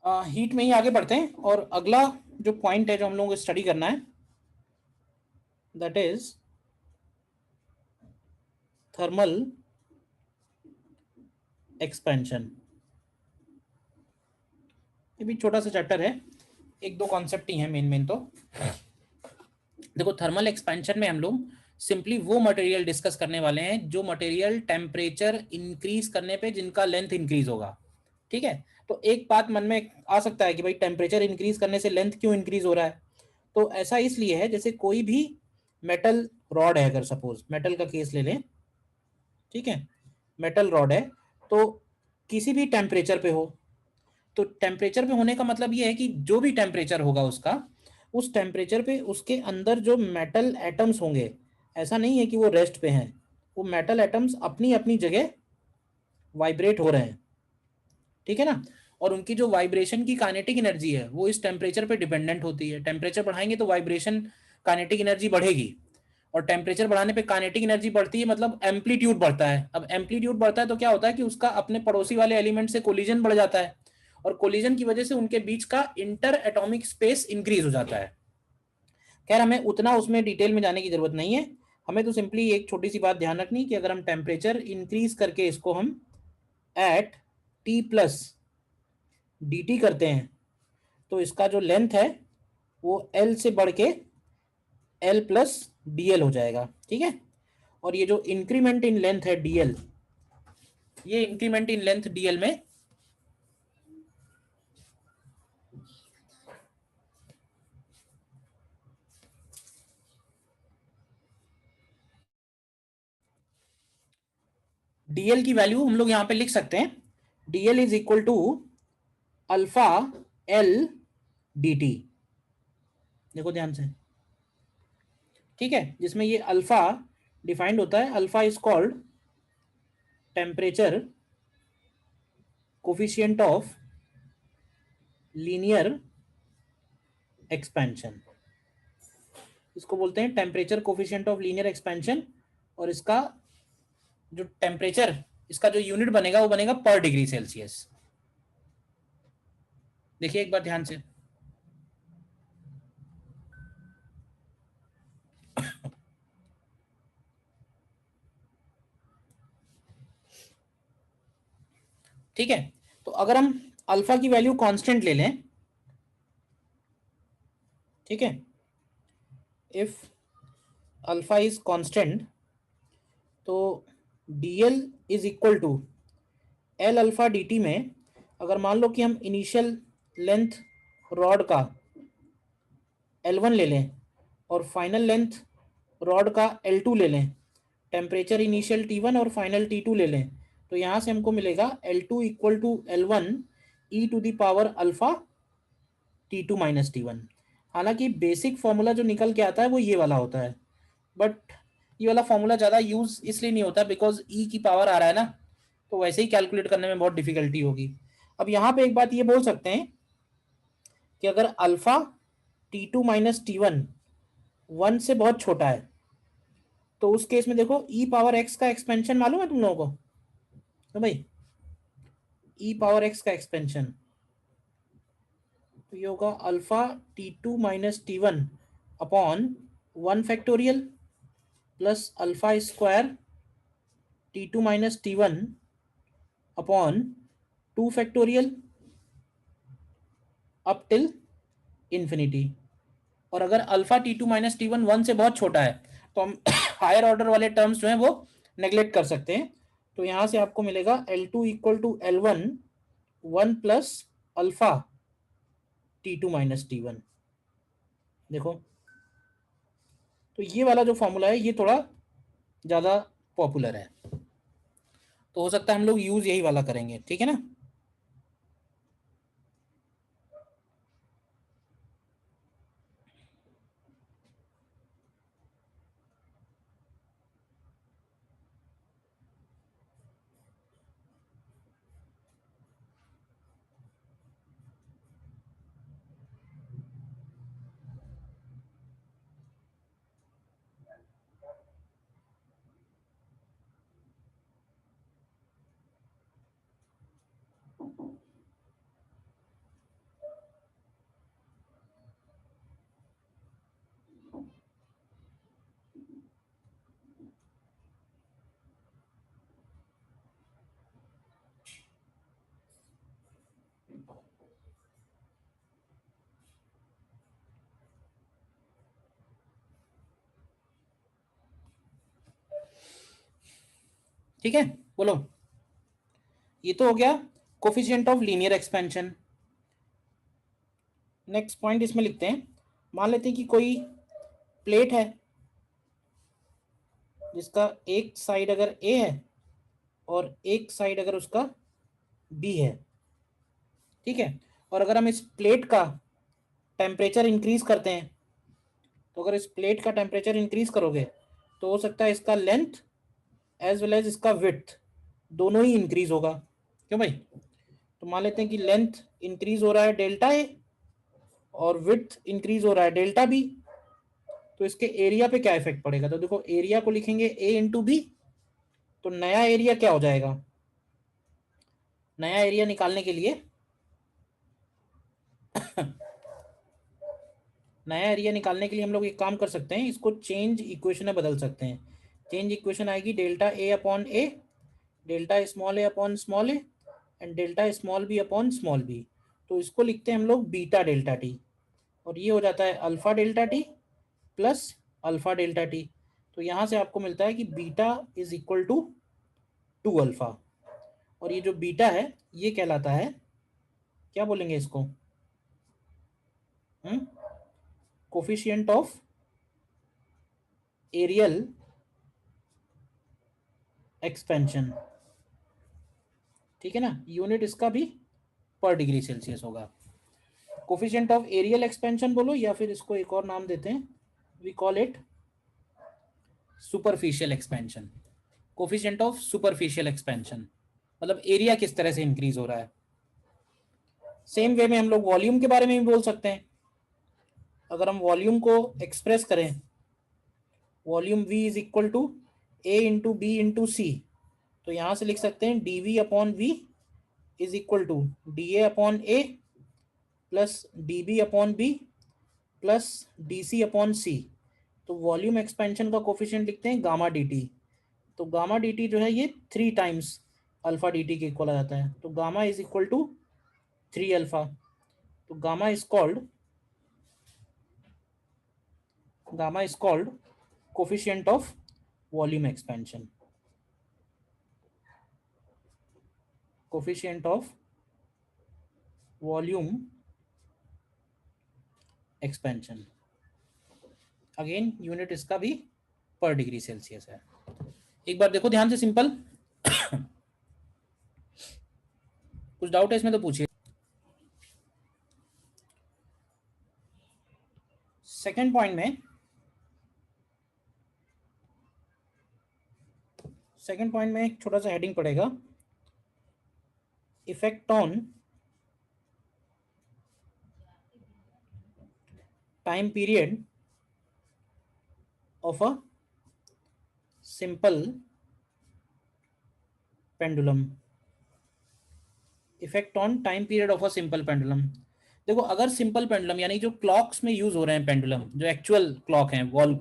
Heat में ही आगे बढ़ते हैं और अगला जो पॉइंट है जो हम लोगों को स्टडी करना है दैट इज थर्मल एक्सपेंशन। ये भी छोटा सा चैप्टर है, एक दो कॉन्सेप्ट ही हैं मेन मेन। तो देखो, थर्मल एक्सपेंशन में हम लोग सिंपली वो मटेरियल डिस्कस करने वाले हैं जो मटेरियल टेम्परेचर इंक्रीज करने पे जिनका लेंथ इंक्रीज होगा। ठीक है, तो एक बात मन में आ सकता है कि भाई टेम्परेचर इंक्रीज करने से लेंथ क्यों इंक्रीज हो रहा है। तो ऐसा इसलिए है, जैसे कोई भी मेटल रॉड है, अगर सपोज मेटल का केस ले लें, ठीक है, मेटल रॉड है, तो किसी भी टेम्परेचर पे हो, तो टेम्परेचर पे होने का मतलब ये है कि जो भी टेम्परेचर होगा उसका, उस टेम्परेचर पे उसके अंदर जो मेटल एटम्स होंगे, ऐसा नहीं है कि वो रेस्ट पे हैं, वो मेटल एटम्स अपनी अपनी जगह वाइब्रेट हो रहे हैं। ठीक है ना। और उनकी जो वाइब्रेशन की काइनेटिक एनर्जी है वो इस टेम्परेचर पे डिपेंडेंट होती है। टेम्परेचर बढ़ाएंगे तो वाइब्रेशन काइनेटिक एनर्जी बढ़ेगी, और टेम्परेचर बढ़ाने पे काइनेटिक एनर्जी बढ़ती है, मतलब एम्पलीट्यूड बढ़ता है। अब एम्पलीट्यूड बढ़ता है तो क्या होता है कि उसका अपने पड़ोसी वाले एलिमेंट से कोलिजन बढ़ जाता है, और कोलिजन की वजह से उनके बीच का इंटर एटॉमिक स्पेस इंक्रीज हो जाता है। खैर, हमें उतना उसमें डिटेल में जाने की जरूरत नहीं है। हमें तो सिंपली एक छोटी सी बात ध्यान रखनी कि अगर हम टेम्परेचर इंक्रीज करके इसको हम at T plus D T करते हैं, तो इसका जो लेंथ है वो एल से बढ़ के एल प्लस डी एल हो जाएगा। ठीक है, और ये जो इंक्रीमेंट इन लेंथ है डी एल, ये increment in length D L में डीएल की वैल्यू हम लोग यहां पे लिख सकते हैं, DL is equal to alpha L D T. देखो ध्यान से, ठीक है, जिसमें ये अल्फा डिफाइंड होता है, alpha is called temperature coefficient of linear expansion, इसको बोलते हैं temperature coefficient of linear expansion. और इसका जो टेम्परेचर, इसका जो यूनिट बनेगा वो बनेगा पर डिग्री सेल्सियस। देखिए एक बार ध्यान से, ठीक है। तो अगर हम अल्फा की वैल्यू कांस्टेंट ले लें, ठीक है, इफ अल्फा इज कांस्टेंट, तो D L is equal to L alpha D T में, अगर मान लो कि हम इनिशियल लेंथ रॉड का L1 ले लें और फाइनल लेंथ रॉड का L2 ले लें, टेम्परेचर इनिशियल T1 और फाइनल T2 ले लें, तो यहाँ से हमको मिलेगा L2 equal to L1 E to the power alpha T2 minus T1। हालांकि बेसिक फॉर्मूला जो निकल के आता है वो ये वाला होता है, बट ये वाला फॉर्मूला ज़्यादा यूज इसलिए नहीं होता बिकॉज ई की पावर आ रहा है ना, तो वैसे ही कैलकुलेट करने में बहुत डिफिकल्टी होगी। अब यहाँ पे एक बात ये बोल सकते हैं कि अगर alpha T2 minus T1 one से बहुत छोटा है, तो उस केस में देखो ई पावर एक्स का एक्सपेंशन मालूम है तुम लोगों को, तो भाई ई पावर एक्स का एक्सपेंशन, तो ये होगा alpha T2 minus T1 upon 1 factorial plus alpha square T2 minus T1 upon 2 factorial up till infinity. और अगर alpha T2 minus T1 one से बहुत छोटा है, तो हम हायर ऑर्डर वाले टर्म्स जो हैं वो नेग्लेक्ट कर सकते हैं। तो यहां से आपको मिलेगा L2 equal to L1 one plus alpha T2 minus T1। देखो, तो ये वाला जो फॉर्मूला है ये थोड़ा ज़्यादा पॉपुलर है, तो हो सकता है हम लोग यूज़ यही वाला करेंगे। ठीक है ना। ठीक है, बोलो। ये तो हो गया coefficient of linear expansion. Next point इसमें लिखते हैं, मान लेते हैं कि कोई प्लेट है जिसका एक साइड अगर ए है और एक साइड अगर उसका बी है, ठीक है। और अगर हम इस प्लेट का टेम्परेचर इंक्रीज करते हैं, तो अगर इस प्लेट का टेम्परेचर इंक्रीज करोगे तो हो सकता है इसका लेंथ एज वेल एज इसका विड्थ दोनों ही इंक्रीज होगा। क्यों भाई? तो मान लेते हैं कि लेंथ इंक्रीज हो रहा है डेल्टा ए और विड्थ इंक्रीज हो रहा है डेल्टा बी, तो इसके एरिया पे क्या इफेक्ट पड़ेगा? तो देखो, एरिया को लिखेंगे ए इंटू बी, तो नया एरिया क्या हो जाएगा? नया एरिया निकालने के लिए नया एरिया निकालने के लिए हम लोग एक काम कर सकते हैं, इसको चेंज इक्वेशन में बदल सकते हैं। चेंज इक्वेशन आएगी delta A upon A, delta small A upon small A and delta small B upon small B. तो इसको लिखते हैं हम लोग बीटा डेल्टा टी, और ये हो जाता है alpha delta T plus alpha delta T. तो यहाँ से आपको मिलता है कि beta is equal to 2 alpha, और ये जो बीटा है ये कहलाता है, क्या बोलेंगे इसको, कोफिशिएंट ऑफ एरियल एक्सपेंशन, ठीक है ना। यूनिट इसका भी पर डिग्री सेल्सियस होगा। कोफिशिएंट ऑफ एरियल एक्सपेंशन बोलो, या फिर इसको एक और नाम देते हैं, we call it superficial expansion. Coefficient of superficial expansion मतलब एरिया किस तरह से इंक्रीज हो रहा है। सेम वे में हम लोग वॉल्यूम के बारे में भी बोल सकते हैं। अगर हम वॉल्यूम को एक्सप्रेस करें, volume V is equal to A into B into C, तो यहां से लिख सकते हैं D V upon V is equal to D A upon A plus D B upon B plus D C upon C. तो volume expansion का coefficient लिखते हैं गामा डी टी। तो गामा डी टी जो है ये 3 टाइम्स अल्फा डी टी के equal आ जाता है, तो gamma is equal to 3 alpha. तो gamma is called coefficient of volume expansion, coefficient of volume expansion. Again unit इसका भी पर डिग्री सेल्सियस है। एक बार देखो ध्यान से, सिंपल कुछ डाउट है इसमें तो पूछिए। सेकंड पॉइंट में, एक छोटा सा हेडिंग पड़ेगा, effect on time period of a simple pendulum. Effect on time period of a simple pendulum. देखो, अगर सिंपल पेंडुलम यानी जो क्लॉक्स में यूज हो रहे हैं पेंडुलम, जो एक्चुअल क्लॉक हैं, वॉल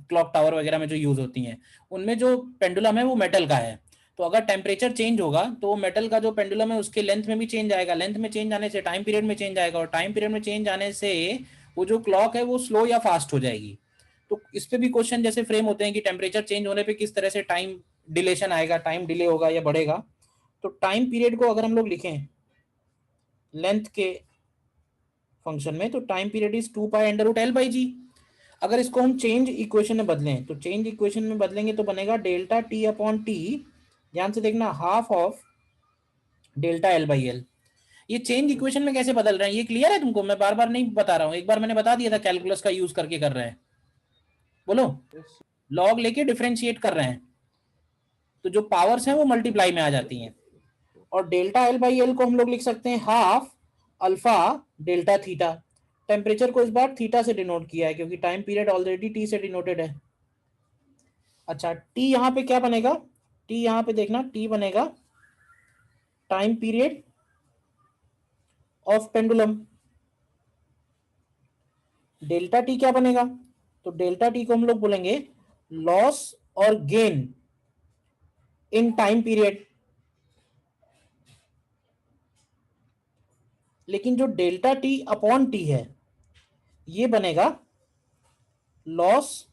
क्लॉक टावर वगैरह में जो यूज होती हैं, उनमें जो पेंडुलम है वो मेटल का है। तो अगर टेम्परेचर चेंज होगा तो वो मेटल का जो पेंडुलम है उसके लेंथ में भी चेंज आएगा, लेंथ में चेंज आने से टाइम पीरियड में चेंज आएगा, और टाइम पीरियड में चेंज आने से वो जो क्लॉक है वो स्लो या फास्ट हो जाएगी। तो इस पे भी क्वेश्चन जैसे फ्रेम होते हैं कि टेम्परेचर चेंज होने पे किस तरह से टाइम डिलेशन आएगा, टाइम डिले होगा या बढ़ेगा। तो टाइम पीरियड को अगर हम लोग लिखें लेंथ के फंक्शन में, तो टाइम पीरियड इज 2π√L/g। अगर इसको हम चेंज इक्वेशन में बदलें, तो चेंज इक्वेशन में बदलेंगे तो बनेगा डेल्टा टी अपॉन टी, ध्यान से देखना, हाफ ऑफ डेल्टा L/L। ये चेंज इक्वेशन में कैसे बदल रहे हैं ये क्लियर है तुमको? मैं बार बार नहीं बता रहा हूं, एक बार मैंने बता दिया था, कैलकुलस का यूज करके कर रहे हैं। बोलो, लॉग लेके डिफरेंशिएट कर रहे हैं, तो जो पावर्स हैं वो मल्टीप्लाई में आ जाती हैं। और डेल्टा L/L को हम लोग लिख सकते हैं half alpha delta theta. Temperature को इस बार थीटा से डिनोट किया है क्योंकि टाइम पीरियड ऑलरेडी टी से डिनोटेड है। अच्छा, टी यहाँ पे क्या बनेगा? टी यहाँ पे देखना, टी बनेगा time period of pendulum. Delta T क्या बनेगा? तो डेल्टा टी को हम लोग बोलेंगे लॉस और गेन इन टाइम पीरियड। लेकिन जो डेल्टा टी अपॉन टी है ये बनेगा लॉस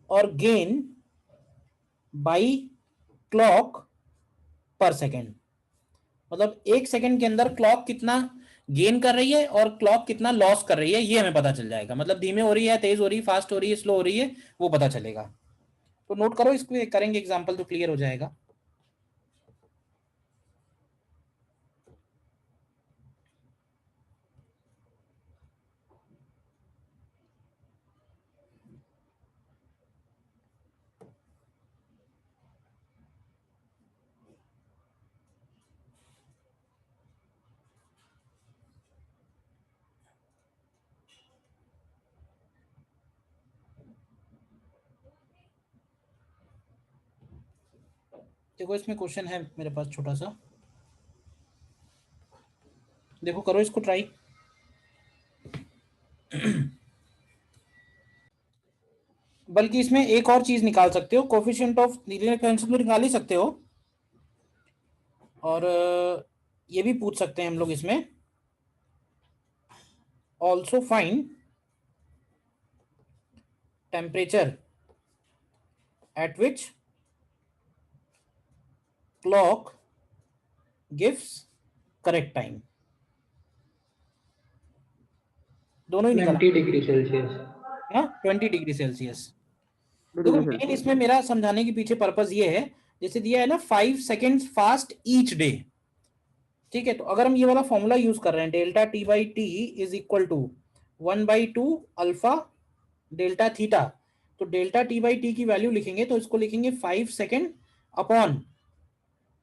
और गेन बाई क्लॉक पर सेकेंड, मतलब 1 सेकेंड के अंदर क्लॉक कितना गेन कर रही है और क्लॉक कितना लॉस कर रही है, ये हमें पता चल जाएगा। मतलब धीमे हो रही है, तेज हो रही है, फास्ट हो रही है, स्लो हो रही है, वो पता चलेगा। तो नोट करो, इसको करेंगे एग्जांपल तो क्लियर हो जाएगा। देखो इसमें क्वेश्चन है मेरे पास छोटा सा, देखो करो इसको ट्राई। बल्कि इसमें एक और चीज निकाल सकते हो, कोफिशिएंट ऑफ लीनियर एक्सपेंशन तो निकाल ही सकते हो, और ये भी पूछ सकते हैं हम लोग इसमें, also find temperature at which clock gives correct time. दोनों ही निकाला। 20 डिग्री सेल्सियस। हाँ 20 डिग्री सेल्सियस। देखो मेन इसमें मेरा समझाने के पीछे पर्पज ये है, जैसे दिया है ना 5 सेकेंड फास्ट ईच डे, ठीक है, तो अगर हम ये वाला फॉर्मूला यूज कर रहे हैं, delta T by T is equal to 1/2 alpha delta theta, तो डेल्टा टी बाई टी की वैल्यू लिखेंगे तो इसको लिखेंगे 5 सेकेंड अपॉन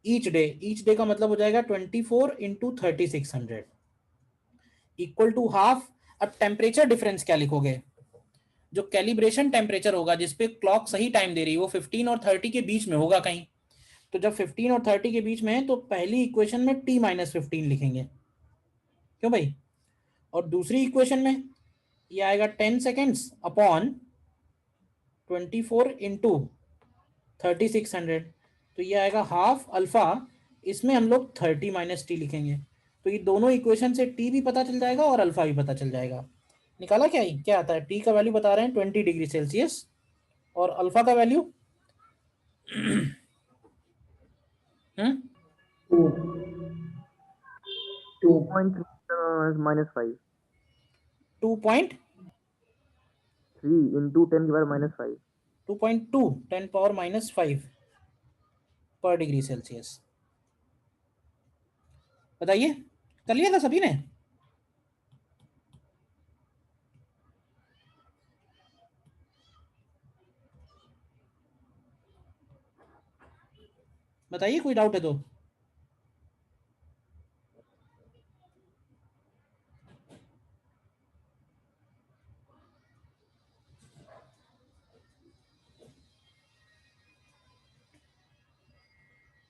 ईच डे का मतलब हो जाएगा 24 × 3600 इक्वल टू हाफ। अब टेम्परेचर डिफरेंस क्या लिखोगे, जो कैलिब्रेशन टेम्परेचर होगा जिसपे क्लॉक सही टाइम दे रही है वो 15 और 30 के बीच में होगा कहीं, तो जब 15 और 30 के बीच में है तो पहली इक्वेशन में t-15 लिखेंगे, क्यों भाई, और दूसरी इक्वेशन में ये आएगा 10 सेकेंड्स अपॉन 24 × 3600, तो ये आएगा हाफ अल्फा, इसमें हम लोग 30 - t लिखेंगे, तो ये दोनों इक्वेशन से t भी पता चल जाएगा और अल्फा भी पता चल जाएगा। निकाला क्या ही क्या आता है, t का वैल्यू बता रहे हैं 20 डिग्री सेल्सियस और अल्फा का वैल्यू हम्म 2.3 2.2 × 10⁻⁵ 10⁻⁵ पर डिग्री सेल्सियस। बताइए, कर लिया था सभी ने? बताइए, कोई डाउट है तो।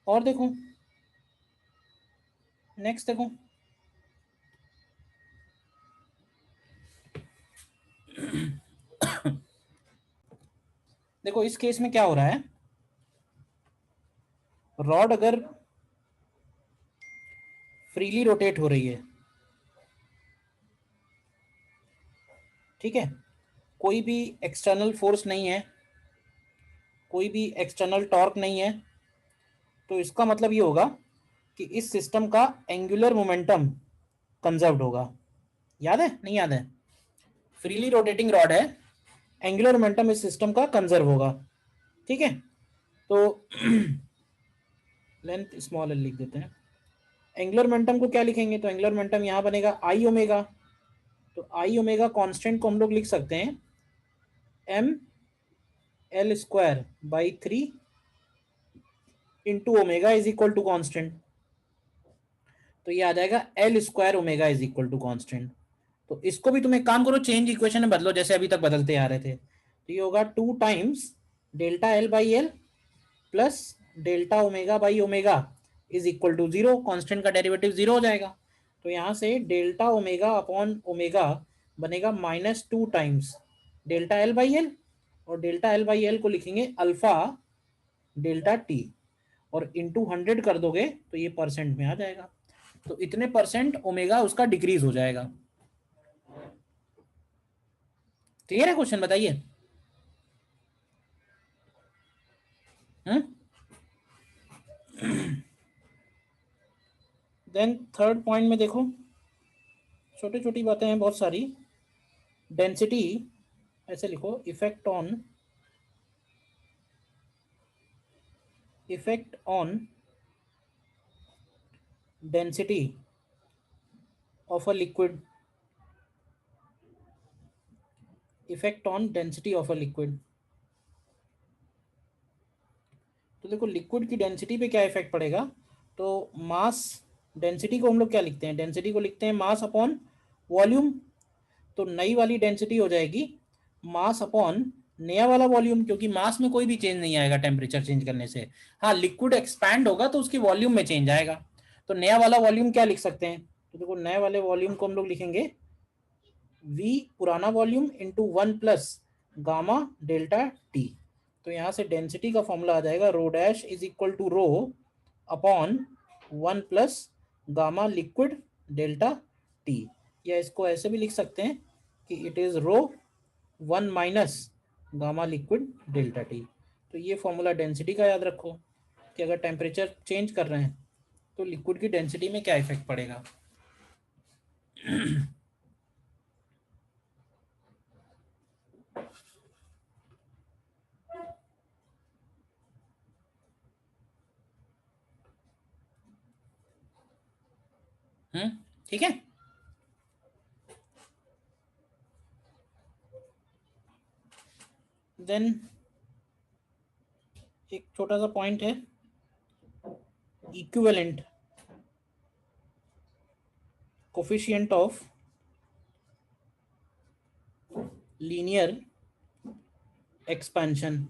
और देखो नेक्स्ट देखो, देखो इस केस में क्या हो रहा है, रॉड अगर फ्रीली रोटेट हो रही है, ठीक है, कोई भी एक्सटर्नल फोर्स नहीं है, कोई भी एक्सटर्नल टॉर्क नहीं है, तो इसका मतलब ये होगा कि इस सिस्टम का एंगुलर मोमेंटम कंजर्व्ड होगा। याद है नहीं याद है, फ्रीली रोटेटिंग रॉड है, एंगुलर मोमेंटम इस सिस्टम का कंजर्व होगा, ठीक है, तो लेंथ स्मॉल एल लिख देते हैं। एंगुलर मोमेंटम को क्या लिखेंगे, तो एंगुलर मोमेंटम यहाँ बनेगा आई ओमेगा, तो आई ओमेगा कांस्टेंट को हम लोग लिख सकते हैं mL²/3 into omega is equal to constant, तो ये आ जाएगा L² omega is equal to constant. तो इसको भी तुम एक काम करो, चेंज इक्वेशन में बदलो जैसे अभी तक बदलते आ रहे थे, तो ये होगा 2 times delta L/L plus delta omega by omega is equal to 0, constant का डेरिवेटिव 0 हो जाएगा, तो यहाँ से डेल्टा ओमेगा अपॉन ओमेगा बनेगा -2 टाइम्स डेल्टा L/L, और डेल्टा L/L को लिखेंगे अल्फा डेल्टा टी, और इंटू 100 कर दोगे तो ये परसेंट में आ जाएगा, तो इतने परसेंट ओमेगा उसका डिक्रीज हो जाएगा। क्लियर है क्वेश्चन, बताइए। हम्म देन थर्ड पॉइंट में देखो, छोटी छोटी बातें हैं बहुत सारी। डेंसिटी ऐसे लिखो, effect on density of a liquid, effect on density of a liquid. तो देखो लिक्विड की डेंसिटी पे क्या इफेक्ट पड़ेगा, तो मास, डेंसिटी को हम लोग क्या लिखते हैं, डेंसिटी को लिखते हैं मास अपॉन वॉल्यूम। तो नई वाली डेंसिटी हो जाएगी मास अपॉन नया वाला वॉल्यूम, क्योंकि मास में कोई भी चेंज नहीं आएगा टेम्परेचर चेंज करने से। हाँ, लिक्विड एक्सपैंड होगा तो उसकी वॉल्यूम में चेंज आएगा। तो नया वाला वॉल्यूम क्या लिख सकते हैं, तो देखो नए वाले वॉल्यूम को हम लोग लिखेंगे V पुराना volume into 1 plus gamma delta T. तो यहाँ से डेंसिटी का फॉर्मूला आ जाएगा rho dash is equal to rho upon 1 plus gamma liquid delta T. या इसको ऐसे भी लिख सकते हैं कि it is rho 1 minus gamma liquid delta T. तो ये फॉर्मूला डेंसिटी का याद रखो कि अगर टेम्परेचर चेंज कर रहे हैं तो लिक्विड की डेंसिटी में क्या इफेक्ट पड़ेगा। ठीक है। देन एक छोटा सा पॉइंट है, equivalent coefficient of linear expansion,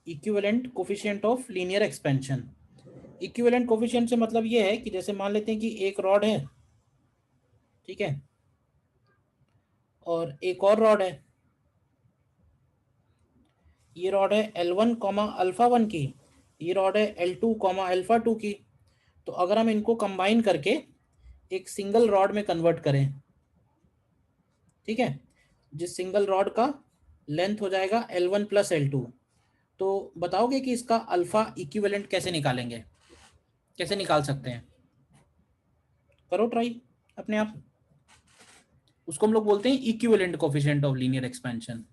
equivalent coefficient of linear expansion. Equivalent coefficient से मतलब ये है कि जैसे मान लेते हैं कि एक रॉड है, ठीक है, और एक और रॉड है, ये रॉड है L1 अल्फा 1 की, ये रॉड है L2 अल्फा 2 की। तो अगर हम इनको कंबाइन करके एक सिंगल रॉड में कन्वर्ट करें, ठीक है, जिस सिंगल रॉड का लेंथ हो जाएगा L1 प्लस L2, तो बताओगे कि इसका अल्फा इक्विवेलेंट कैसे निकालेंगे, कैसे निकाल सकते हैं, करो ट्राई अपने आप। उसको हम लोग बोलते हैं equivalent coefficient of linear expansion.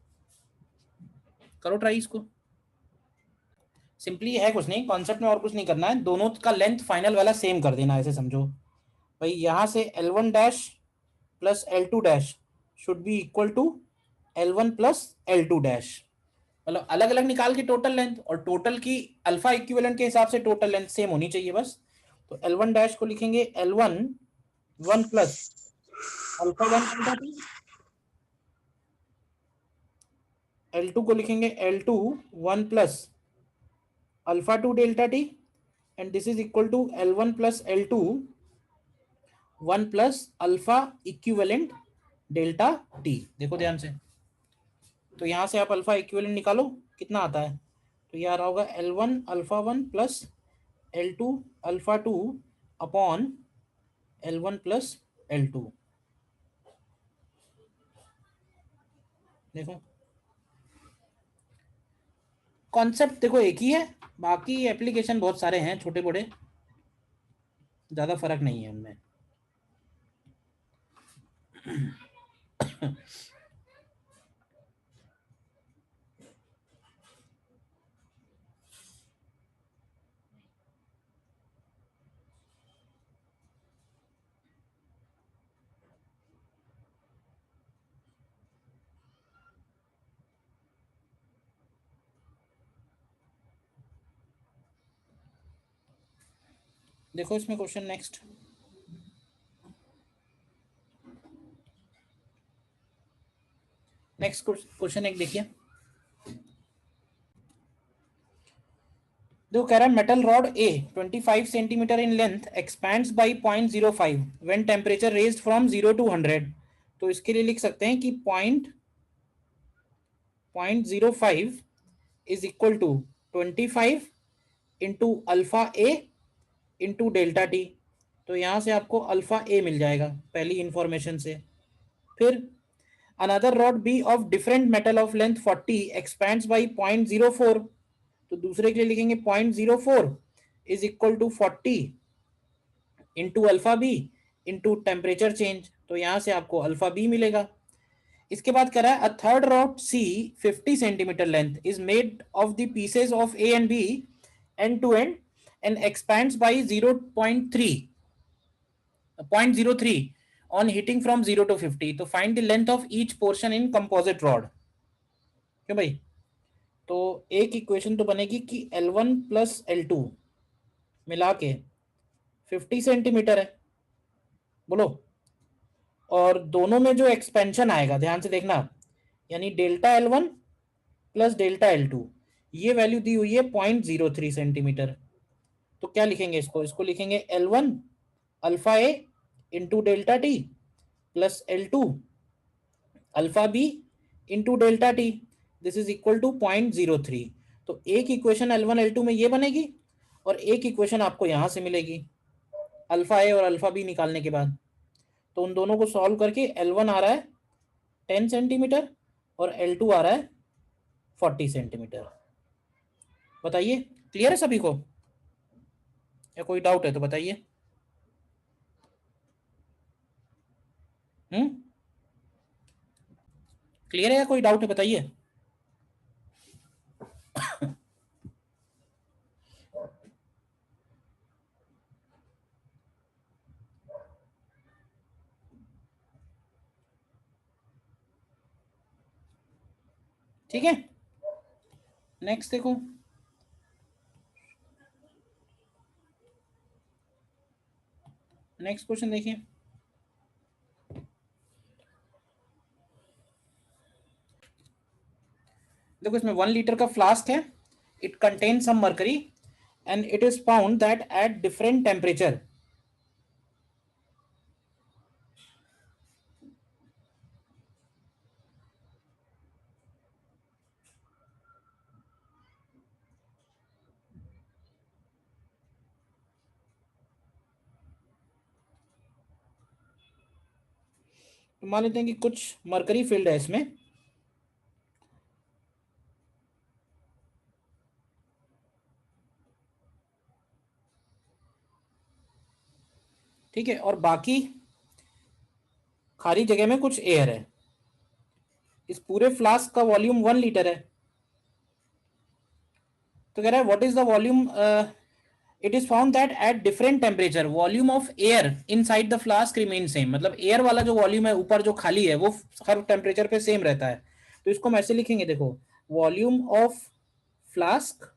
करो ट्राई इसको। सिंपली है कुछ नहीं, कॉन्सेप्ट में और कुछ नहीं करना है, दोनों का लेंथ फाइनल वाला सेम कर देना। ऐसे समझो भाई, यहां से L1 dash plus L2 dash should be equal to L1 plus L2 dash, मतलब अलग अलग निकाल के टोटल लेंथ, और टोटल की अल्फा इक्विवेलेंट के हिसाब से टोटल लेंथ सेम होनी चाहिए बस। तो L1 डैश को लिखेंगे L1 1 plus alpha 1 delta T, L2 को लिखेंगे L2 1 plus alpha 2 delta T, and this is equal to L1 plus L2 1 plus alpha equivalent delta T. देखो ध्यान से, तो यहां से आप अल्फा इक्विवेलेंट निकालो कितना आता है, तो ये आ रहा होगा L1 alpha 1 plus L2 alpha 2 upon L1 plus L2। देखो कॉन्सेप्ट देखो एक ही है, बाकी एप्लीकेशन बहुत सारे हैं छोटे बड़े, ज्यादा फर्क नहीं है उनमें। देखो इसमें क्वेश्चन नेक्स्ट, क्वेश्चन एक देखिए, देखो कह रहा है metal rod A 25 centimetre in length expands by 0.05 when temperature raised from 0 to 100। तो इसके लिए लिख सकते हैं कि 0.05 is equal to 25 into alpha A into delta T. तो यहां से आपको अल्फा ए मिल जाएगा पहली इंफॉर्मेशन से। फिर another rod B of different metal of length 40 expands by 0.04। तो दूसरे के लिए लिखेंगे 0.04 is equal to 40 into alpha B into temperature change. तो यहां से आपको अल्फा बी मिलेगा। इसके बाद कह रहा है a third rod C 50 centimetre length is made of the pieces of A and B end to end and expands by 0.03 on heating from 0 to 50. तो find the length of each portion in composite rod। क्यों भाई? तो एक equation तो बनेगी कि L1 plus L2 मिला के 50 सेंटीमीटर है, बोलो। और दोनों में जो एक्सपेंशन आएगा ध्यान से देखना, यानी delta L1 plus delta L2, ये वैल्यू दी हुई है 0.03 सेंटीमीटर। तो क्या लिखेंगे इसको लिखेंगे L1 alpha A into delta T plus L2 alpha B into delta T, this is equal to 0.03। तो एक इक्वेशन L1 L2 में ये बनेगी और एक इक्वेशन आपको यहां से मिलेगी अल्फा ए और अल्फा बी निकालने के बाद। तो उन दोनों को सॉल्व करके L1 आ रहा है 10 सेंटीमीटर और L2 आ रहा है 40 सेंटीमीटर। बताइए क्लियर है सभी को, या कोई डाउट है तो बताइए। क्लियर है या कोई डाउट है बताइए। ठीक है, नेक्स्ट देखो। नेक्स्ट क्वेश्चन देखिए। देखो इसमें 1 लीटर का फ्लास्क है, it contain some mercury and it is found that at different temperature मान लेते हैं कि कुछ मरकरी फील्ड है इसमें, ठीक है, और बाकी खाली जगह में कुछ एयर है। इस पूरे फ्लास्क का वॉल्यूम 1 लीटर है। तो कह रहा है what is the volume, it is found that at different temperature volume of air inside the flask remain same. मतलब एयर वाला जो वॉल्यूम है ऊपर जो खाली है वो हर टेम्परेचर पे सेम रहता है। तो इसको हम ऐसे लिखेंगे, देखो volume of flask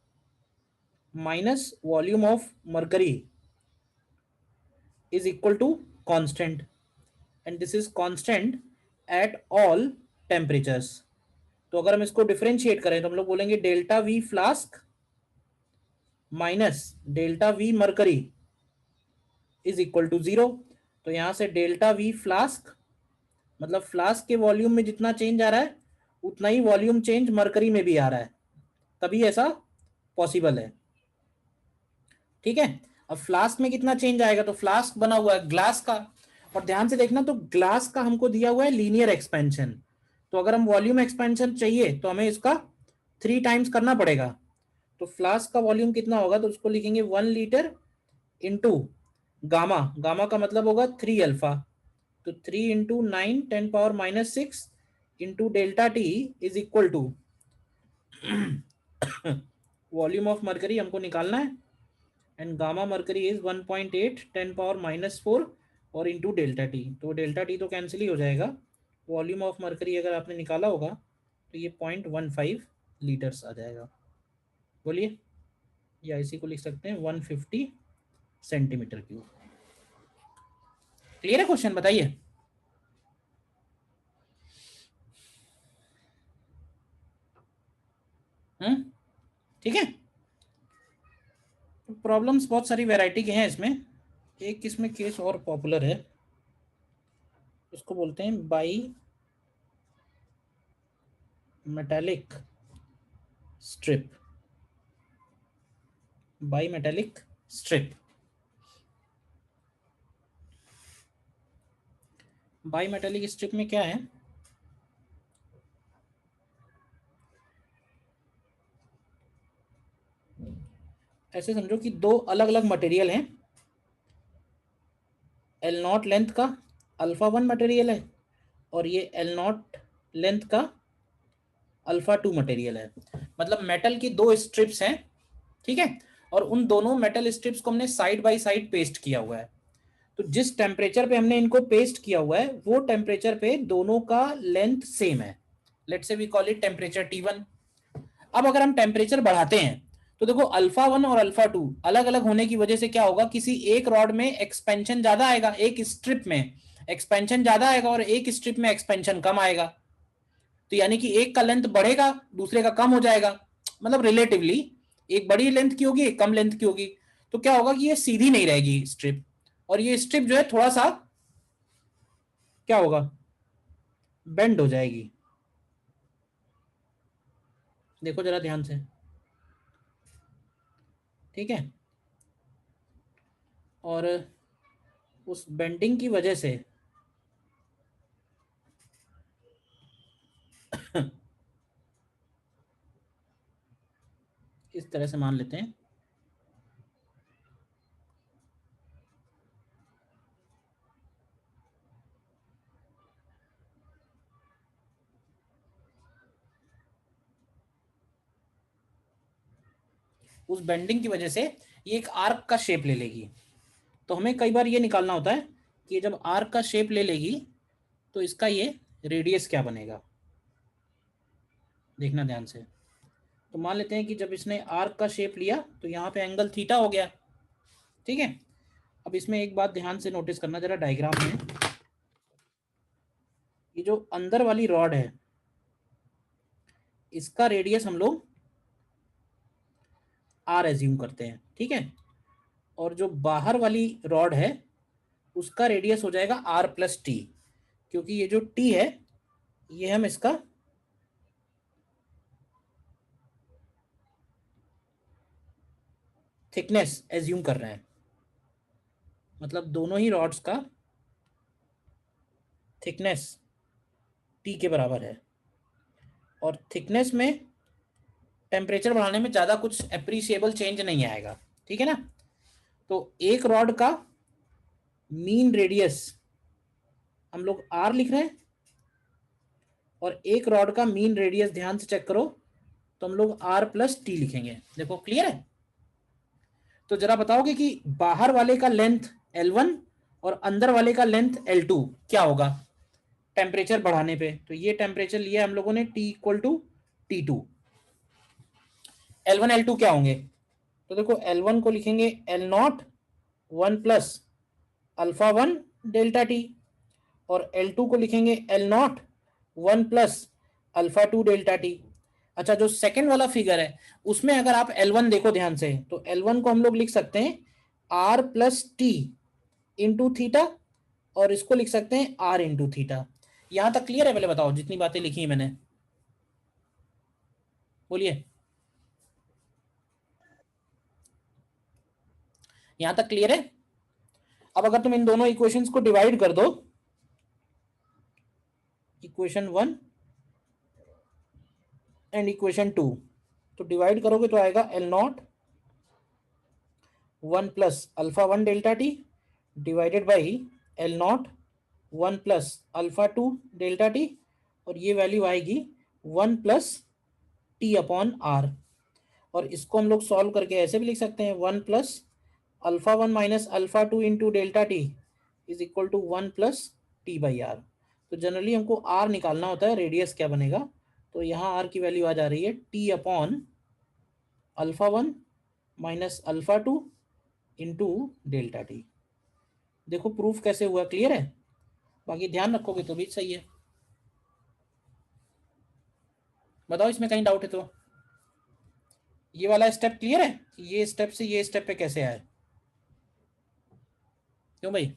minus volume of mercury is equal to constant and this is constant at all temperatures। तो अगर हम इसको डिफरेंशिएट करें तो हम लोग बोलेंगे delta V flask minus delta V mercury is equal to 0। तो यहां से डेल्टा वी फ्लास्क मतलब फ्लास्क के वॉल्यूम में जितना चेंज आ रहा है उतना ही वॉल्यूम चेंज मर्करी में भी आ रहा है, तभी ऐसा पॉसिबल है। ठीक है, अब फ्लास्क में कितना चेंज आएगा, तो फ्लास्क बना हुआ है ग्लास का, और ध्यान से देखना तो ग्लास का हमको दिया हुआ है लीनियर एक्सपेंशन। तो अगर हम वॉल्यूम एक्सपेंशन चाहिए तो हमें इसका 3 टाइम्स करना पड़ेगा। तो फ्लास्क का वॉल्यूम कितना होगा, तो उसको लिखेंगे 1 लीटर इंटू गामा, गामा का मतलब होगा 3 अल्फा, तो 3 into 9 10⁻⁻6 into delta T is equal to volume of mercury हमको निकालना है एंड गामा मर्करी इज 1.8 10⁻⁻4 और इंटू डेल्टा टी। तो डेल्टा टी तो कैंसिल ही हो जाएगा। वॉल्यूम ऑफ मर्करी अगर आपने निकाला होगा तो ये 0.15 लीटर्स आ जाएगा। बोलिए, या इसी को लिख सकते हैं 150 सेंटीमीटर क्यूब। क्लियर है क्वेश्चन, बताइए। ठीक है, प्रॉब्लम्स बहुत सारी वैरायटी के हैं इसमें। एक इसमें केस और पॉपुलर है, उसको बोलते हैं by metallic strip. By metallic strip, by metallic strip में क्या है, ऐसे समझो कि दो अलग अलग मटेरियल हैं, एल नॉट लेंथ का अल्फा 1 मटेरियल है और ये एल नॉट लेंथ का अल्फा 2 मटेरियल है। मतलब मेटल की दो स्ट्रिप्स हैं, ठीक है, और उन दोनों मेटल स्ट्रिप्स को हमने साइड बाय साइड पेस्ट किया हुआ है। तो जिस टेम्परेचर पे हमने इनको पेस्ट किया हुआ है वो टेम्परेचर पे दोनों का लेंथ सेम है। Let's say we call it temperature T1। अब अगर हम टेम्परेचर बढ़ाते हैं तो देखो अल्फा 1 और अल्फा 2 अलग अलग होने की वजह से क्या होगा, किसी एक रॉड में एक्सपेंशन ज्यादा आएगा, एक स्ट्रिप में एक्सपेंशन ज्यादा आएगा और एक स्ट्रिप में एक्सपेंशन कम आएगा। तो यानी कि एक का लेंथ बढ़ेगा दूसरे का कम हो जाएगा, मतलब रिलेटिवली एक बड़ी लेंथ की होगी एक कम लेंथ की होगी। तो क्या होगा कि ये सीधी नहीं रहेगी स्ट्रिप, और ये स्ट्रिप जो है थोड़ा सा क्या होगा, बेंड हो जाएगी। देखो जरा ध्यान से, ठीक है, और उस बेंडिंग की वजह से इस तरह से मान लेते हैं, उस बेंडिंग की वजह से ये एक आर्क का शेप ले लेगी। तो हमें कई बार ये निकालना होता है कि जब आर्क का शेप ले लेगी तो इसका ये रेडियस क्या बनेगा। देखना ध्यान से। तो मान लेते हैं कि जब इसने आर्क का शेप लिया तो यहाँ पे एंगल थीटा हो गया, ठीक है। अब इसमें एक बात ध्यान से नोटिस करना जरा डायग्राम में, ये जो अंदर वाली रॉड है इसका रेडियस हम लोग आर एज्यूम करते हैं, ठीक है, और जो बाहर वाली रॉड है उसका रेडियस हो जाएगा आर प्लस टी, क्योंकि ये जो टी है ये हम इसका थिकनेस एज्यूम कर रहे हैं। मतलब दोनों ही रॉड्स का थिकनेस टी के बराबर है, और थिकनेस में टेम्परेचर बढ़ाने में ज़्यादा कुछ एप्रिशिएबल चेंज नहीं आएगा, ठीक है ना। तो एक रॉड का मीन रेडियस हम लोग आर लिख रहे हैं और एक रॉड का मीन रेडियस ध्यान से चेक करो तो हम लोग आर प्लस टी लिखेंगे। देखो क्लियर है। तो जरा बताओगे कि बाहर वाले का लेंथ L1 और अंदर वाले का लेंथ L2 क्या होगा टेम्परेचर बढ़ाने पे। तो ये टेम्परेचर लिया हम लोगों ने T equal to T2। L1 L2 क्या होंगे, तो देखो L1 को लिखेंगे L not 1 plus alpha 1 delta T, और L2 को लिखेंगे L not 1 plus alpha 2 delta T. अच्छा जो सेकंड वाला फिगर है उसमें अगर आप L1 देखो ध्यान से तो L1 को हम लोग लिख सकते हैं R plus T into theta, और इसको लिख सकते हैं R इंटू थीटा। यहां तक क्लियर है, पहले बताओ जितनी बातें लिखी है मैंने, बोलिए यहां तक क्लियर है। अब अगर तुम इन दोनों इक्वेशंस को डिवाइड कर दो, इक्वेशन 1 एंड इक्वेशन 2, तो डिवाइड करोगे तो आएगा L not 1 plus alpha 1 delta T divided by L not 1 plus alpha 2 delta T, और ये वैल्यू आएगी 1 प्लस टी अपॉन आर। और इसको हम लोग सॉल्व करके ऐसे भी लिख सकते हैं 1 plus alpha 1 minus alpha 2 into delta T is equal to 1 plus T by R. तो जनरली हमको आर निकालना होता है, रेडियस क्या बनेगा, तो यहाँ आर की वैल्यू आ जा रही है T upon alpha 1 minus alpha 2 into delta T. देखो प्रूफ कैसे हुआ, क्लियर है। बाकी ध्यान रखोगे तो भी सही है। बताओ इसमें कहीं डाउट है तो। ये वाला स्टेप क्लियर है, ये स्टेप से ये स्टेप पे कैसे आए, क्यों भाई।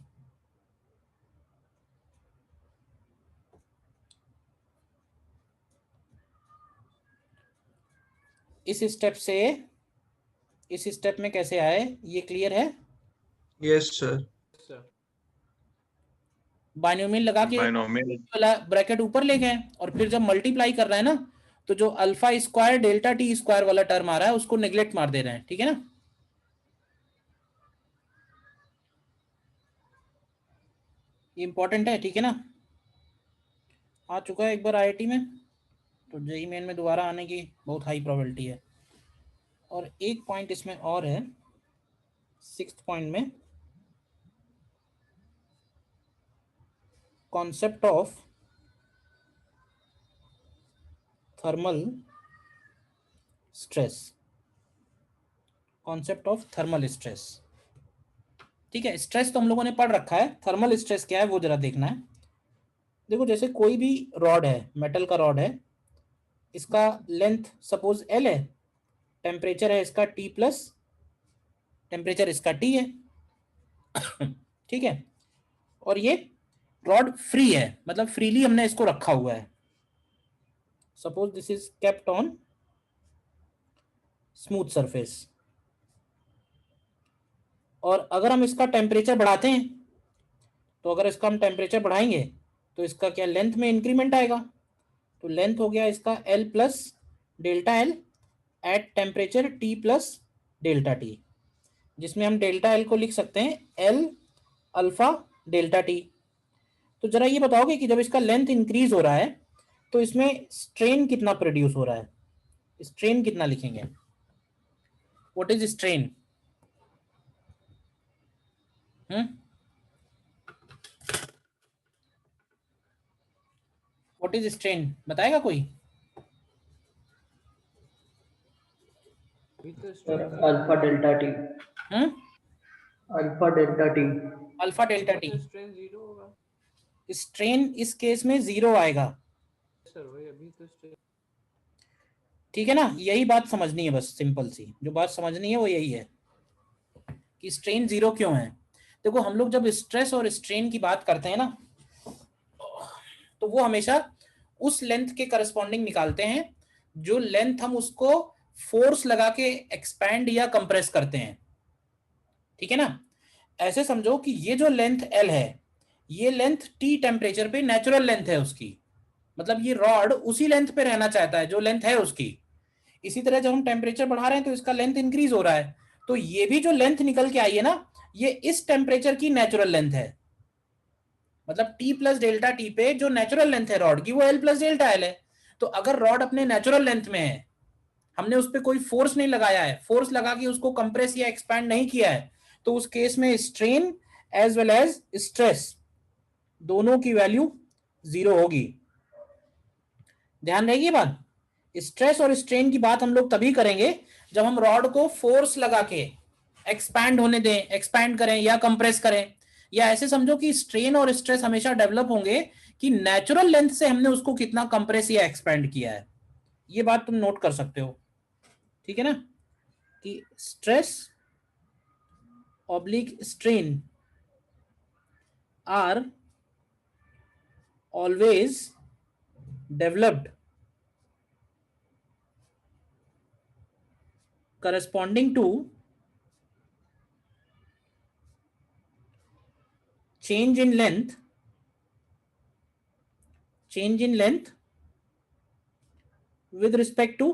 इस स्टेप से इस स्टेप में कैसे आए ये क्लियर है। Yes sir. बाइनोमियल लगा के वाला ब्रैकेट ऊपर ले गए और फिर जब मल्टीप्लाई कर रहे हैं ना तो जो alpha square delta T square वाला टर्म आ रहा है उसको नेग्लेक्ट मार दे रहे हैं, ठीक है ना। ये इंपॉर्टेंट है, ठीक है ना, आ चुका है एक बार आईआईटी में, तो जेईई मेन में दोबारा आने की बहुत हाई प्रोबेबिलिटी है। और एक पॉइंट इसमें और है, 6th पॉइंट में, concept of thermal stress, concept of thermal stress. ठीक है, स्ट्रेस तो हम लोगों ने पढ़ रखा है, थर्मल स्ट्रेस क्या है वो जरा देखना है। देखो जैसे कोई भी रॉड है, मेटल का रॉड है, इसका लेंथ सपोज एल है, टेम्परेचर है इसका टी प्लस, टेम्परेचर इसका टी है। ठीक है, और ये रॉड फ्री है, मतलब फ्रीली हमने इसको रखा हुआ है। Suppose this is kept on smooth surface, और अगर हम इसका टेम्परेचर बढ़ाते हैं, तो अगर इसका हम टेम्परेचर बढ़ाएंगे तो इसका क्या लेंथ में इंक्रीमेंट आएगा, तो लेंथ हो गया इसका L plus delta L at temperature T plus delta T, जिसमें हम डेल्टा एल को लिख सकते हैं एल अल्फा डेल्टा टी। तो जरा ये बताओगे कि जब इसका लेंथ इंक्रीज हो रहा है तो इसमें स्ट्रेन कितना प्रोड्यूस हो रहा है, स्ट्रेन कितना लिखेंगे, what is strain? What is strain बताएगा कोई? Alpha delta T. Hmm, alpha delta T. Alpha delta T. Strain zero होगा स्ट्रेन इस केस में जीरो आएगा, सर, वही अभी तो स्ट्रेन। ठीक है ना, यही बात समझनी है बस, सिंपल सी जो बात समझनी है वो यही है कि स्ट्रेन जीरो क्यों है। देखो हम लोग जब स्ट्रेस और स्ट्रेन की बात करते हैं ना, तो वो हमेशा उस लेंथ के करस्पॉन्डिंग निकालते हैं जो लेंथ हम उसको फोर्स लगा के एक्सपैंड या कंप्रेस करते हैं, ठीक है ना। ऐसे समझो कि ये जो लेंथ एल है, ये लेंथ टी टेम्परेचर पे नेचुरल लेंथ है उसकी, मतलब ये रॉड उसी लेंथ पे रहना चाहता है जो लेंथ है उसकी। इसी तरह जब हम टेम्परेचर बढ़ा रहे हैं तो इसका लेंथ इंक्रीज हो रहा है, तो ये भी जो लेंथ निकल के आई है ना, ये इस टेम्परेचर की नेचुरल लेंथ है, मतलब टी प्लस डेल्टा टी पे जो नेचुरल लेंथ है रॉड की वो एल प्लस डेल्टा एल है। तो अगर रॉड अपने नेचुरल लेंथ में है, हमने उस पर कोई फोर्स नहीं लगाया है, फोर्स लगा के उसको कंप्रेस या एक्सपैंड नहीं किया है, तो उस केस में strain as well as stress दोनों की वैल्यू जीरो होगी। ध्यान रहेगी बात, स्ट्रेस और स्ट्रेन की बात हम लोग तभी करेंगे जब हम रॉड को फोर्स लगा के एक्सपैंड होने दें, एक्सपैंड करें या कंप्रेस करें, या ऐसे समझो कि स्ट्रेन और स्ट्रेस हमेशा डेवलप होंगे कि नेचुरल लेंथ से हमने उसको कितना कंप्रेस या एक्सपैंड किया है। ये बात तुम नोट कर सकते हो, ठीक है ना, कि stress oblique strain are always developed corresponding to change in length with respect to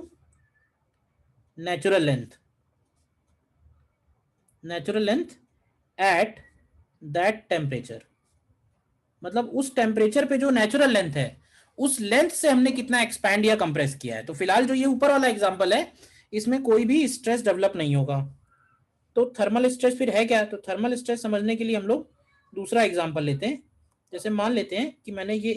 natural length at that temperature, मतलब उस टेम्परेचर पे जो नेचुरल लेंथ है उस लेंथ से हमने कितना एक्सपैंड या कंप्रेस किया है। तो फिलहाल जो ये ऊपर वाला एग्जांपल है इसमें कोई भी स्ट्रेस डेवलप नहीं होगा। तो थर्मल स्ट्रेस फिर है क्या, तो थर्मल स्ट्रेस समझने के लिए हम लोग दूसरा एग्जांपल लेते हैं। जैसे मान लेते हैं कि मैंने ये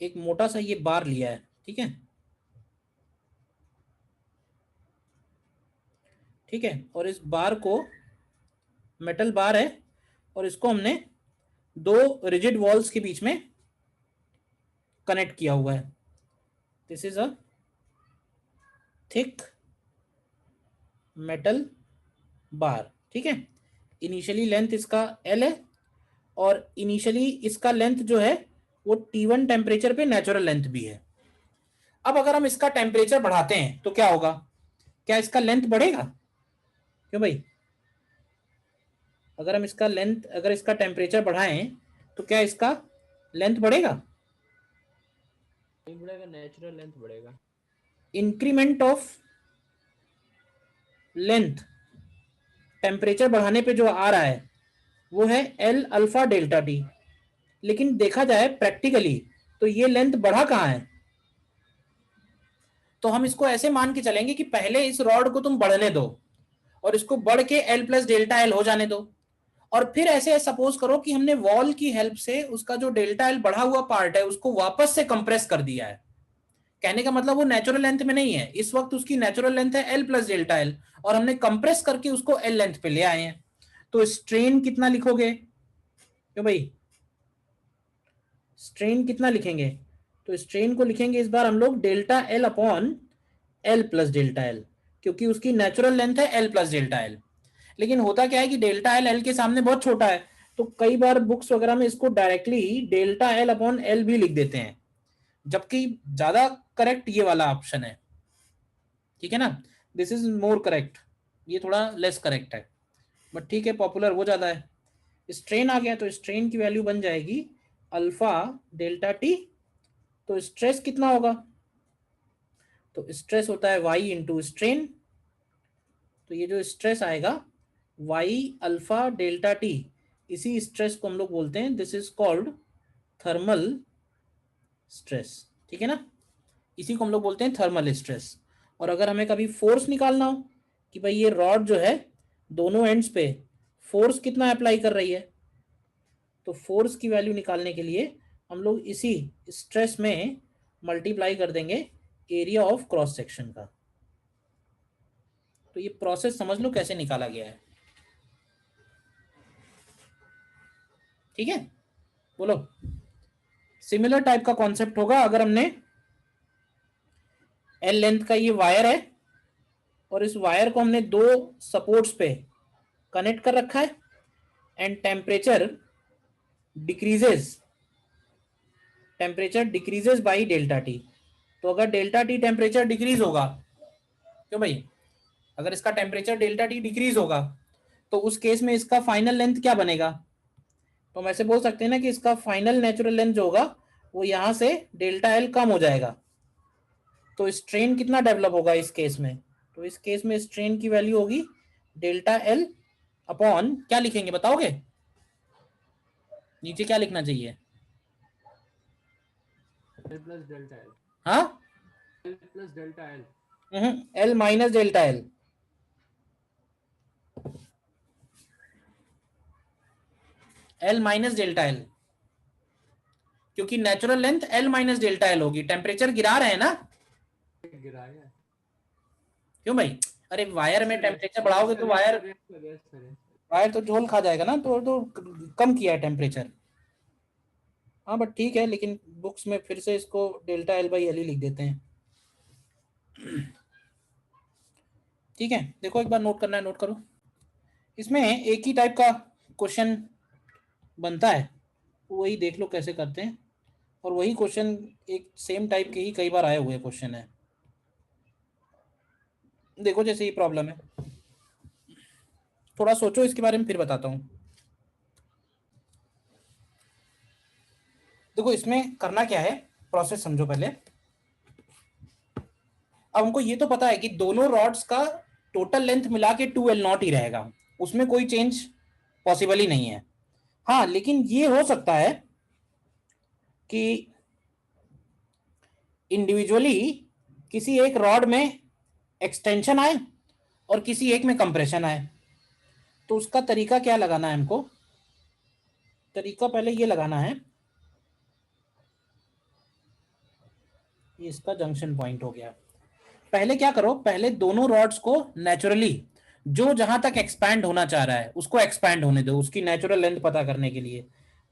एक मोटा सा ये बार लिया है, ठीक है, ठीक है, और इस बार को मेटल बार है और इसको हमने दो रिजिड वॉल्स के बीच में कनेक्ट किया हुआ है। This is a thick metal bar, ठीक है, इनिशियली लेंथ इसका एल है और इनिशियली इसका लेंथ जो है वो T1 टेम्परेचर पे नेचुरल लेंथ भी है। अब अगर हम इसका टेम्परेचर बढ़ाते हैं तो क्या होगा, क्या इसका लेंथ बढ़ेगा? क्यों भाई, अगर हम इसका लेंथ, अगर इसका टेम्परेचर बढ़ाएं तो क्या इसका लेंथ बढ़ेगा? नहीं बढ़ेगा, नेचुरल लेंथ बढ़ेगा। इंक्रीमेंट ऑफ लेंथ टेम्परेचर बढ़ाने पे जो आ रहा है वो है एल अल्फा डेल्टा टी, लेकिन देखा जाए प्रैक्टिकली तो ये लेंथ बढ़ा कहाँ है? तो हम इसको ऐसे मान के चलेंगे कि पहले इस रॉड को तुम बढ़ने दो और इसको बढ़ के एल प्लस डेल्टा एल हो जाने दो, और फिर ऐसे सपोज करो कि हमने वॉल की हेल्प से उसका जो डेल्टा एल बढ़ा हुआ पार्ट है उसको वापस से कंप्रेस कर दिया है। कहने का मतलब वो नेचुरल लेंथ में नहीं है, इस वक्त उसकी नेचुरल लेंथ है एल प्लस डेल्टा एल, और हमने कंप्रेस करके उसको एल लेंथ पे ले आए हैं। तो स्ट्रेन कितना लिखोगे? क्यों भाई, स्ट्रेन कितना लिखेंगे? तो स्ट्रेन को लिखेंगे इस बार हम लोग delta L upon L plus delta L, क्योंकि उसकी नेचुरल लेंथ है एल प्लस डेल्टा एल। लेकिन होता क्या है कि डेल्टा एल एल के सामने बहुत छोटा है, तो कई बार बुक्स वगैरह में इसको directly delta L upon L भी लिख देते हैं, जबकि ज्यादा करेक्ट ये वाला ऑप्शन है, ठीक है ना, दिस इज मोर करेक्ट, ये थोड़ा लेस करेक्ट है, बट ठीक है, पॉपुलर वो ज्यादा है। स्ट्रेन आ गया तो स्ट्रेन की वैल्यू बन जाएगी अल्फा डेल्टा टी। तो स्ट्रेस कितना होगा? तो स्ट्रेस होता है y इंटू स्ट्रेन, तो ये जो स्ट्रेस आएगा y अल्फा डेल्टा टी, इसी स्ट्रेस को हम लोग बोलते हैं this is called thermal stress, ठीक है ना, इसी को हम लोग बोलते हैं थर्मल स्ट्रेस। और अगर हमें कभी फोर्स निकालना हो कि भाई ये रॉड जो है दोनों एंड्स पे फोर्स कितना अप्लाई कर रही है, तो फोर्स की वैल्यू निकालने के लिए हम लोग इसी स्ट्रेस में मल्टीप्लाई कर देंगे एरिया ऑफ क्रॉस सेक्शन का। तो ये प्रोसेस समझ लो कैसे निकाला गया है, ठीक है, बोलो। सिमिलर टाइप का कॉन्सेप्ट होगा अगर हमने एल लेंथ का ये वायर है और इस वायर को हमने दो सपोर्ट्स पे कनेक्ट कर रखा है and temperature decreases by delta T. तो अगर डेल्टा टी टेम्परेचर डिक्रीज होगा, क्यों भाई, अगर इसका टेम्परेचर डेल्टा टी डिक्रीज होगा तो उस केस में इसका फाइनल लेंथ क्या बनेगा? तो हम ऐसे बोल सकते हैं ना कि इसका फाइनल नेचुरल लेंथ जो होगा वो यहां से डेल्टा एल कम हो जाएगा। तो स्ट्रेन कितना डेवलप होगा इस केस में? तो इस केस में स्ट्रेन की वैल्यू होगी डेल्टा एल अपॉन, क्या लिखेंगे बताओगे? नीचे क्या लिखना चाहिए? L plus delta L. हाँ, L plus delta L. L minus delta L, L minus delta L, क्योंकि natural length L minus delta L होगी, टेम्परेचर गिरा रहे हैं ना, गिराया। क्यों भाई, अरे वायर में टेम्परेचर बढ़ाओगे तो वायर तो झोल खा जाएगा ना, तो कम किया है टेम्परेचर। हाँ बट ठीक है, लेकिन बुक्स में फिर से इसको डेल्टा एल बाई एल ही लिख देते हैं, ठीक है। देखो एक बार नोट करना है, नोट करो। इसमें एक ही टाइप का क्वेश्चन बनता है, वही देख लो कैसे करते हैं, और वही क्वेश्चन एक सेम टाइप के ही कई बार आए हुए क्वेश्चन है। देखो जैसे ये प्रॉब्लम है, थोड़ा सोचो इसके बारे में फिर बताता हूँ। देखो इसमें करना क्या है, प्रोसेस समझो पहले। अब हमको ये तो पता है कि दोनों रॉड्स का टोटल लेंथ मिला के 2L0 ही रहेगा, उसमें कोई चेंज पॉसिबल ही नहीं है। हाँ लेकिन ये हो सकता है कि इंडिविजुअली किसी एक रॉड में एक्सटेंशन आए और किसी एक में कंप्रेशन आए, तो उसका तरीका क्या लगाना है हमको? तरीका पहले ये लगाना है, ये इसका जंक्शन पॉइंट हो गया। पहले क्या करो, पहले दोनों रॉड्स को नेचुरली जो जहां तक एक्सपैंड होना चाह रहा है उसको एक्सपैंड होने दो, उसकी नेचुरल लेंथ पता करने के लिए।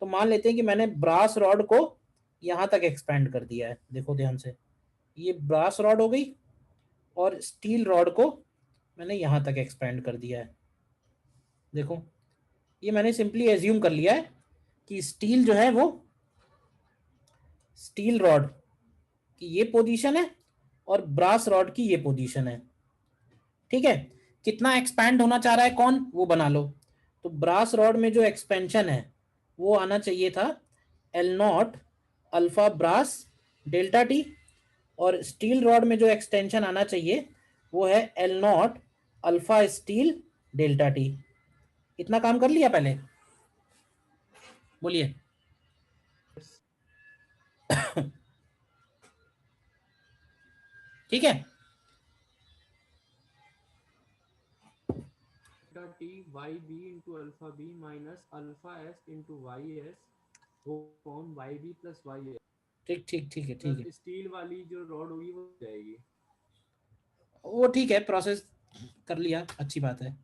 तो मान लेते हैं कि मैंने ब्रास रॉड को यहां तक एक्सपैंड कर दिया है, देखो ध्यान से, ये ब्रास रॉड हो गई, और स्टील रॉड को मैंने यहां तक एक्सपैंड कर दिया है। देखो ये मैंने सिंपली एज्यूम कर लिया है कि स्टील जो है वो, स्टील रॉड की ये पोजीशन है और ब्रास रॉड की ये पोजीशन है, ठीक है। कितना एक्सपैंड होना चाह रहा है कौन, वो बना लो। तो ब्रास रॉड में जो एक्सपेंशन है वो आना चाहिए था L0 alpha brass delta T, और स्टील रॉड में जो एक्सटेंशन आना चाहिए वो है L0 alpha steel delta T. इतना काम कर लिया पहले, बोलिए। ठीक है, delta T Y B into alpha B minus alpha S into Y S वो form Y B plus Y S. ठीक ठीक ठीक है, ठीक है, स्टील वाली जो रॉड होगी वो जाएगी। वो ठीक है, प्रोसेस कर लिया, अच्छी बात है।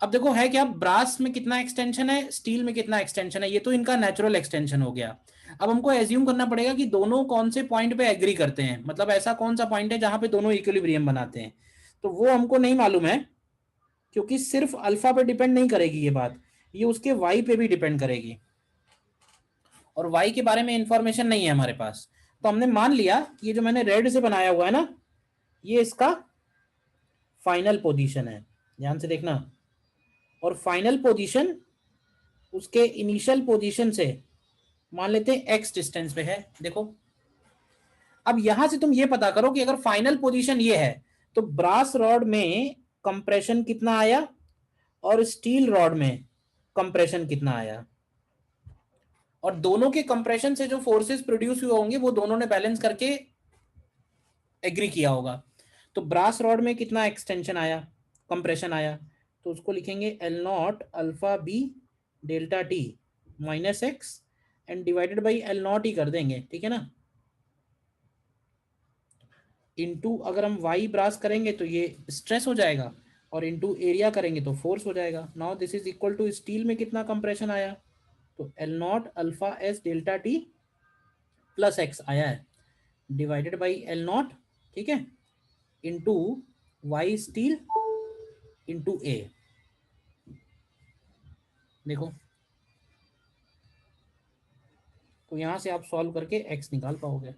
अब देखो है क्या, ब्रास में कितना एक्सटेंशन है, स्टील में कितना एक्सटेंशन है, ये तो इनका नेचुरल एक्सटेंशन हो गया। अब हमको एज्यूम करना पड़ेगा कि दोनों कौन से पॉइंट पे एग्री करते हैं, मतलब ऐसा कौन सा पॉइंट है जहां पे दोनों इक्विलिब्रियम बनाते हैं। तो वो हमको नहीं मालूम है, क्योंकि सिर्फ अल्फा पे डिपेंड नहीं करेगी ये बात, ये उसके वाई पे भी डिपेंड करेगी, और वाई के बारे में इंफॉर्मेशन नहीं है हमारे पास। तो हमने मान लिया कि ये जो मैंने रेड से बनाया हुआ है ना, ये इसका फाइनल पोजीशन है, ध्यान से देखना। और फाइनल पोजीशन उसके इनिशियल पोजीशन से मान लेते हैं एक्स डिस्टेंस पे है। देखो अब यहां से तुम ये पता करो कि अगर फाइनल पोजीशन ये है तो ब्रास रॉड में कंप्रेशन कितना आया और स्टील रॉड में कंप्रेशन कितना आया, और दोनों के कंप्रेशन से जो फोर्सेस प्रोड्यूस हुए होंगे वो दोनों ने बैलेंस करके एग्री किया होगा। तो ब्रास रॉड में कितना एक्सटेंशन आया, कंप्रेशन आया, तो उसको लिखेंगे L not alpha B delta T minus X and divided by L not ही कर देंगे, ठीक है ना। इनटू अगर हम वाई ब्रास करेंगे तो ये स्ट्रेस हो जाएगा, और इनटू एरिया करेंगे तो फोर्स हो जाएगा। Now this is equal to steel में कितना कंप्रेशन आया, तो L not alpha S delta T plus X आया है, डिवाइडेड बाई एल नॉट, ठीक है, into Y steel into A. देखो तो यहां से आप सॉल्व करके एक्स निकाल पाओगे,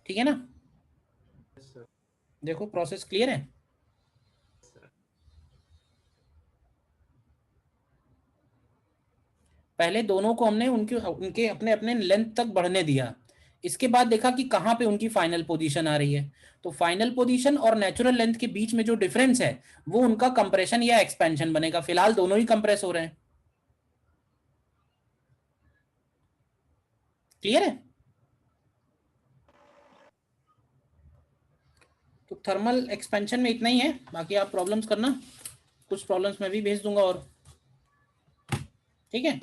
ठीक है ना। Yes sir. देखो प्रोसेस क्लियर है। पहले दोनों को हमने उनके उनके अपने अपने लेंथ तक बढ़ने दिया, इसके बाद देखा कि कहाँ पे उनकी फाइनल पोजीशन आ रही है। तो फाइनल पोजीशन और नेचुरल लेंथ के बीच में जो डिफरेंस है वो उनका कंप्रेशन या एक्सपेंशन बनेगा। फिलहाल दोनों ही कंप्रेस हो रहे हैं, क्लियर है। तो थर्मल एक्सपेंशन में इतना ही है, बाकी आप प्रॉब्लम्स करना, कुछ प्रॉब्लम्स मैं भी भेज दूंगा और, ठीक है।